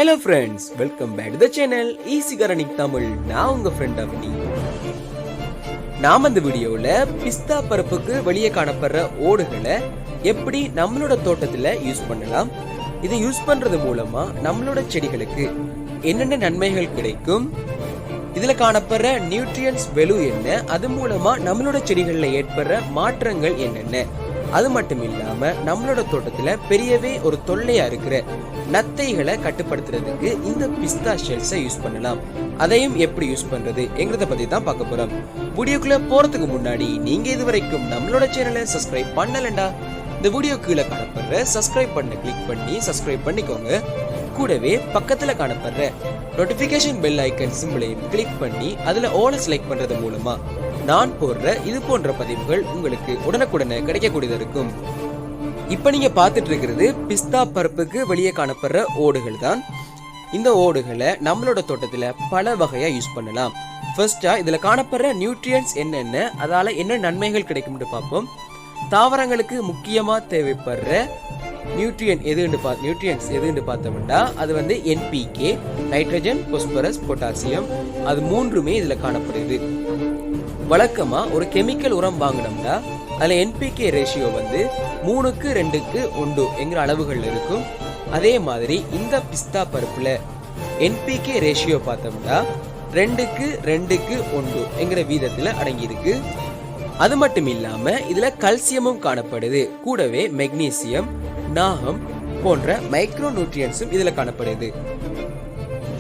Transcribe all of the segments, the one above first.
Hello friends, welcome back to the channel EasyGardeningTamil. நான் உங்க friend Avni. நாம இந்த வீடியோல பிஸ்தா பருப்புக்கு வெளியே காணப்படுற ஓடுகளை எப்படி நம்மளோட தோட்டத்துல யூஸ் பண்ணலாம், இதை யூஸ் பண்றது மூலமா நம்மளோட செடிகளுக்கு என்னென்ன நன்மைகள் கிடைக்கும், இதுல காணப்படுற நியூட்ரியன்ஸ் வெலு என்ன, அது மூலமா நம்மளோட செடிகள்ல ஏற்படுற மாற்றங்கள் என்னென்ன, அது மட்டும் இல்லாம நம்மளோட தோட்டத்துல பெரியவே ஒரு தொல்லையா இருக்கிற நத்தைகளை கட்டுப்படுத்துறதுக்கு இந்த பிஸ்தா ஷெல்ஸை யூஸ் பண்ணலாம். அதையும் எப்படி யூஸ் பண்றது என்கிறத பத்தி தான் பார்க்க போறோம். வீடியோக்குள்ள போறதுக்கு முன்னாடி நீங்க இது வரைக்கும் நம்மளோட சேனலை சப்ஸ்கிரைப் பண்ணலண்டா இந்த வீடியோ கீழே காணப்படுற சப்ஸ்கிரைப் பண்ண கிளிக் பண்ணி சப்ஸ்கிரைப் பண்ணிக்கோங்க. கூடவே பக்கத்துல காணப்படுற நோட்டிபிகேஷன் பெல் ஐக்கன் சிம்பிளையும் கிளிக் பண்ணி அதுல ஆல் செலக்ட் பண்றது மூலமா நான் போடுற இது போன்ற பதிவுகள் உங்களுக்கு உடனுக்குடனே கிடைக்கக்கூடியது இருக்கும். இப்ப நீங்க பார்த்துட்டு இருக்கிறது பிஸ்தா பருப்புக்கு வெளியே காணப்படுற ஓடுகள் தான். இந்த ஓடுகளை நம்மளோட தோட்டத்துல பல வகையா யூஸ் பண்ணலாம். ஃபர்ஸ்டா இதுல காணப்படுற நியூட்ரியன்ஸ் என்னென்ன, அதால என்ன நன்மைகள் கிடைக்கும்னு பார்ப்போம். தாவரங்களுக்கு முக்கியமா தேவைப்படுற நியூட்ரியன்ஸ் எதுன்னு பார்த்தோம்னா அது வந்து NPK, நைட்ரஜன், பாஸ்பரஸ், பொட்டாசியம், அது மூன்றுமே இதுல காணப்படுது. வழக்கமா ஒரு கெமிக்கல் உரம் வாங்கினோம்னா அதுல NPK ரேஷியோ வந்து 3:2:1 என்கிற அளவுகள் இருக்கும். அதே மாதிரி இந்த பிஸ்தா பருப்புல NPK ரேஷியோ பார்த்தோம்னா 2:2:1 என்கிற வீதத்துல அடங்கி இருக்கு. அது மட்டும் இல்லாம இதுல கல்சியமும் காணப்படுது. கூடவே மெக்னீசியம், நாகம் போன்ற மைக்ரோ நியூட்ரியன்ஸும் இதுல காணப்படுது.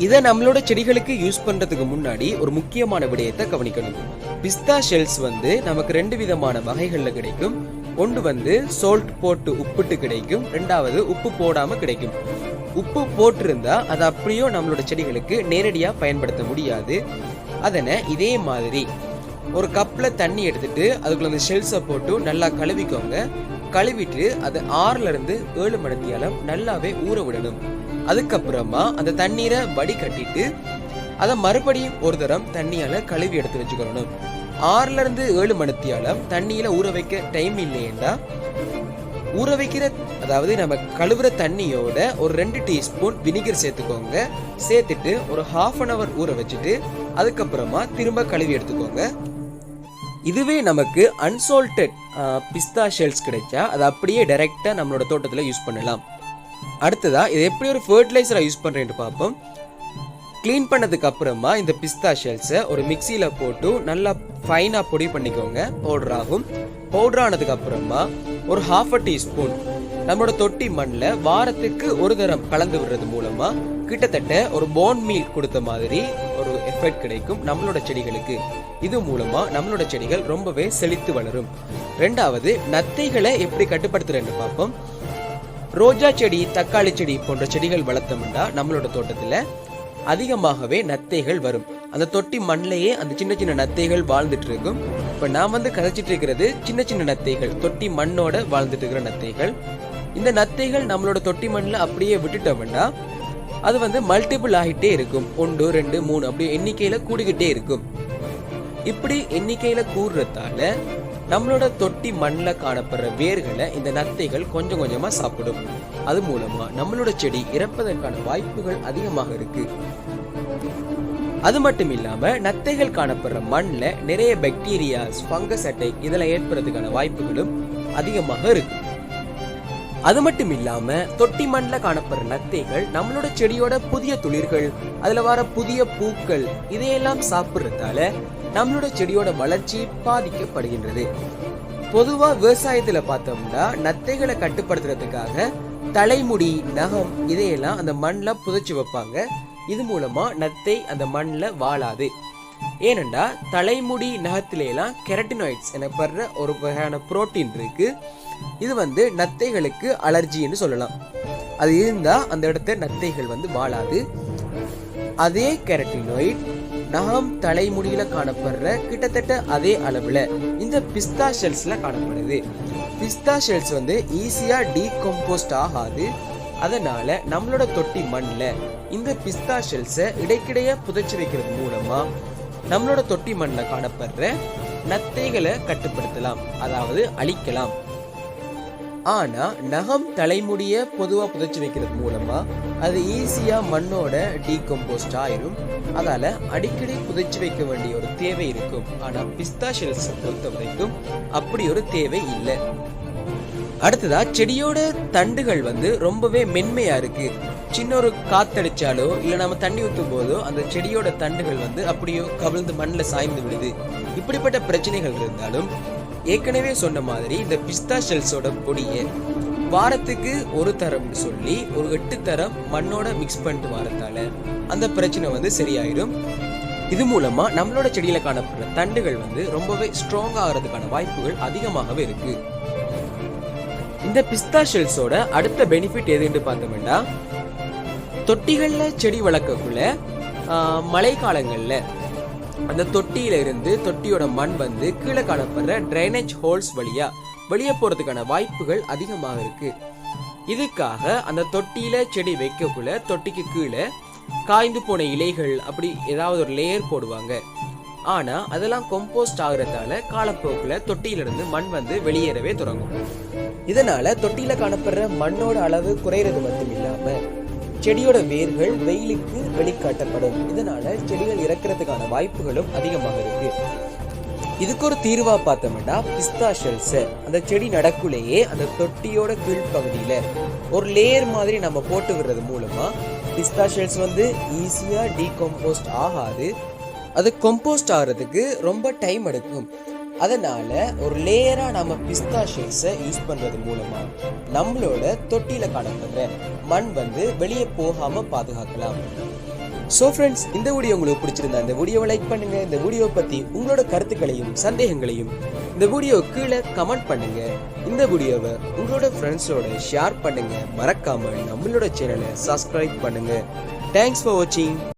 இதை நம்மளோட செடிகளுக்கு யூஸ் பண்றதுக்கு முன்னாடி ஒரு முக்கியமான விடயத்தை கவனிக்கணும். பிஸ்தா ஷெல்ஸ் வந்து நமக்கு 2 விதமான வகைகள்ல கிடைக்கும். ஒன்று வந்து சால்ட் போட்டு உப்புட்டு கிடைக்கும், ரெண்டாவது உப்பு போடாம கிடைக்கும். உப்பு போட்டிருந்தா அது அப்படியோ நம்மளோட செடிகளுக்கு நேரடியா பயன்படுத்த முடியாது. அதனை இதே மாதிரி ஒரு கப்ல தண்ணி எடுத்துட்டு அதுக்குள்ள அந்த ஷெல்ஸை போட்டு நல்லா கழுவிக்கோங்க. கழுவிட்டு அது 6-7 மணி நேரம் நல்லாவே ஊற விடணும். அதுக்கப்புறமா அந்த தண்ணீரை வடிகட்டிட்டு அதை மறுபடியும் ஒரு தரம் தண்ணியால கழுவி எடுத்து வச்சுக்கணும். 6-7 மணி நேரம் தண்ணியில ஊற வைக்க டைம் இல்லையா ஊற வைக்கிற, அதாவது நம்ம கழுவுற தண்ணியோட ஒரு 2 டீஸ்பூன் வினிகர் சேர்த்துக்கோங்க. சேர்த்துட்டு ஒரு 1/2 hour ஊற வச்சுட்டு அதுக்கப்புறமா திரும்ப கழுவி எடுத்துக்கோங்க. இதுவே நமக்கு அன்சால்டட் பிஸ்தா ஷெல்ஸ் கிடைச்சா அதை அப்படியே டைரக்டா நம்மளோட தோட்டத்துல யூஸ் பண்ணலாம். அடுத்ததா இது எப்படி ஒரு ஃபர்டிலைசரா யூஸ் பண்றேன்னு பார்ப்போம். கிளீன் பண்ணதுக்கு அப்புறமா இந்த பிஸ்தா ஷெல்ஸை ஒரு மிக்சியில போட்டு நல்லா ஃபைனா பொடி பண்ணிக்கோங்க. பவுடர் ஆகும். பவுடர் ஆனதுக்கு அப்புறமா ஒரு 1/2 டீஸ்பூன் நம்மளோட தொட்டி மண்ணில் வாரத்துக்கு ஒரு தரம் கலந்து விடுறது மூலமா கிட்டத்தட்ட ஒரு போன் மீல் கொடுத்த மாதிரி ஒரு எஃபெக்ட் கிடைக்கும் நம்மளோட செடிகளுக்கு. இது மூலமா நம்மளோட செடிகள் ரொம்பவே செழித்து வளரும். ரெண்டாவது, நத்தைகளை எப்படி கட்டுப்படுத்துறேன்னு பார்ப்போம். ரோஜா செடி, தக்காளி செடி போன்ற செடிகள் வளர்த்தோம்னா நம்மளோட தோட்டத்துல அதிகமாகவே நத்தைகள் வரும். அந்த தொட்டி மண்ணிலேயே அந்த சின்ன சின்ன நத்தைகள் வாழ்ந்துட்டு இருக்கும். இப்ப நான் வந்து கதைச்சிட்டு இருக்கிறது சின்ன சின்ன நத்தைகள், தொட்டி மண்ணோட வாழ்ந்துட்டு இருக்கிற நத்தைகள். இந்த நத்தைகள் நம்மளோட தொட்டி மண்ணில் அப்படியே விட்டுட்டோம்னா அது வந்து மல்டிபிள் ஆகிட்டே இருக்கும். 1, 2, 3 அப்படி எண்ணிக்கையில கூடிக்கிட்டே இருக்கும். இப்படி எண்ணிக்கையில கூடுறதால நம்மளோட தொட்டி மண்ணில் காணப்படுற வேர்களை இந்த நத்தைகள் கொஞ்சம் கொஞ்சமா சாப்பிடும். அது மூலமா நம்மளோட செடி இறப்பதற்கான வாய்ப்புகள் அதிகமாக இருக்கு. அது மட்டும் இல்லாம நத்தைகள் காணப்படுற மண்ணில் நிறைய பாக்டீரியாஸ், ஃபங்கஸ் அட்டாக் இதெல்லாம் ஏற்படுறதுக்கான வாய்ப்புகளும் அதிகமாக இருக்கு. அது மட்டும் இல்லாம தொட்டி மண்ணில் காணப்படுற நத்தைகள் நம்மளோட செடியோட புதிய துளிர்கள், அதுல வர புதிய பூக்கள் இதையெல்லாம் சாப்பிடுறதால நம்மளோட செடியோட வளர்ச்சி பாதிக்கப்படுகின்றது. பொதுவா விவசாயத்துல பார்த்தோம்னா நத்தைகளை கட்டுப்படுத்துறதுக்காக தலைமுடி, நகம் இதையெல்லாம் அந்த மண்ணில் புதைச்சு வைப்பாங்க. இது மூலமா நத்தை அந்த மண்ணில் வாழாது. ஏனென்றா தலைமுடி, நகத்தில எல்லாம் கெரட்டினாய்ட்ஸ் எனப்படுற ஒரு வகையான புரோட்டீன் இருக்கு. இது வந்து நத்தைகளுக்கு அலர்ஜின்னு சொல்லலாம். அது இருந்தா அந்த இடத்த நத்தைகள் வந்து வாழாது. அதே கெரட்டினாய்ட் நகம், தலைமுடியில காணப்படுற கிட்டத்தட்ட அதே அளவுல இந்த பிஸ்தா ஷெல்ஸ்ல காணப்படுது. பிஸ்தா ஷெல்ஸ் வந்து ஈஸியா டீகம்போஸ்ட் ஆகாது. அதனால நம்மளோட தொட்டி மண்ணில் இந்த பிஸ்தா ஷெல்ஸை இடைக்கிடைய புதைச்சு வைக்கிறது மூலமா நம்மளோட தொட்டி மண்ணில் காணப்படுற நத்தைகளை கட்டுப்படுத்தலாம், அதாவது அழிக்கலாம். ஆனா நகம் தலைமுடிய பொதுவா புதைச்சு வைக்கிறது மூலமா அது ஈஸியா மண்ணோட டீகம்போஸ்ட் ஆயிரும். அதால அடிக்கடி புதைச்சு வைக்க வேண்டிய ஒரு தேவை இருக்கும். ஆனா பிஸ்தா ஷெல்ஸ் பொறுத்த வரைக்கும் அப்படி ஒரு தேவை இல்லை. அடுத்ததா செடியோட தண்டுகள் ரொம்பவே மென்மையா இருக்கு. சின்ன ஒரு காத்தடிச்சாலோ இல்ல நம்ம தண்ணி ஊற்றும் போதோ அந்த செடியோட தண்டுகள் அப்படியோ கவிழ்ந்து மண்ணில் சாய்ந்து விடுது. இப்படிப்பட்ட பிரச்சனைகள் இருந்தாலும் ஏற்கனவே சொன்ன மாதிரி இந்த பிஸ்தா ஷெல்ஸோட பொடியை வாரத்துக்கு ஒரு தரம்னு சொல்லி ஒரு 8 தரம் மண்ணோட மிக்ஸ் பண்ணிட்டு வரதால அந்த பிரச்சனை சரியாயிடும். இது மூலமா நம்மளோட செடியில காணப்படுற தண்டுகள் ரொம்பவே ஸ்ட்ராங் ஆகிறதுக்கான வாய்ப்புகள் அதிகமாகவே இருக்கு. இந்த பிஸ்தா ஷெல்ஸோட அடுத்த பெனிஃபிட் எதுன்னு பார்த்தோம்னா, தொட்டிகள்ல செடி வளர்க்கக்குள்ள மழை காலங்கள்ல அந்த தொட்டியில இருந்து தொட்டியோட மண் கீழே காணப்படுற டிரைனேஜ் ஹோல்ஸ் வழியா வெளியே போறதுக்கான வாய்ப்புகள் அதிகமாக இருக்கு. இதுக்காக அந்த தொட்டியில செடி வைக்கக்குள்ள தொட்டிக்கு கீழே காய்ந்து போன இலைகள் அப்படி ஏதாவது ஒரு லேயர் போடுவாங்க. ஆனா அதெல்லாம் கம்போஸ்ட் ஆகுறதால காலப்போக்குல தொட்டியிலிருந்து மண் வெளியேறவே தொடங்கும். இதனால தொட்டியில காணப்படுற மண்ணோட அளவு குறைறது மட்டும் இல்லாம செடியோட வேர்கள் வெயிலுக்கு வெளிக்காட்டப்படும். இதனால செடிகள் இறக்கிறதுக்கான வாய்ப்புகளும் அதிகமாக இருக்கு. இதுக்கு ஒரு தீர்வா பார்த்தோம்னா பிஸ்தா ஷெல்ஸ் அந்த செடி நடக்குள்ளேயே அந்த தொட்டியோட கீழ்ப்பகுதியில ஒரு லேயர் மாதிரி நம்ம போட்டு விடுறது மூலமா பிஸ்தா ஷெல்ஸ் ஈஸியா டீகம்போஸ்ட் ஆகாது. அது கம்போஸ்ட் ஆகிறதுக்கு ரொம்ப டைம் எடுக்கும். அதனால ஒரு லேயரா நம்ம பிஸ்தா ஷெல்ஸை யூஸ் பண்றது மூலமா நம்மளோட தொட்டியில காணப்படுற மண் வெளியே போகாம பாதுகாக்கலாம். சோ ஃப்ரெண்ட்ஸ், இந்த வீடியோ உங்களுக்கு பிடிச்சிருந்தா இந்த வீடியோவை லைக் பண்ணுங்க. இந்த வீடியோ பத்தி உங்களோட கருத்துக்களையும் சந்தேகங்களையும் இந்த வீடியோ கீழே கமெண்ட் பண்ணுங்க. இந்த வீடியோவை உங்களோட ஃப்ரெண்ட்ஸோட ஷேர் பண்ணுங்க. மறக்காம நம்மளோட சேனலை சப்ஸ்கிரைப் பண்ணுங்க. தேங்க்ஸ் ஃபார் வாட்சிங்.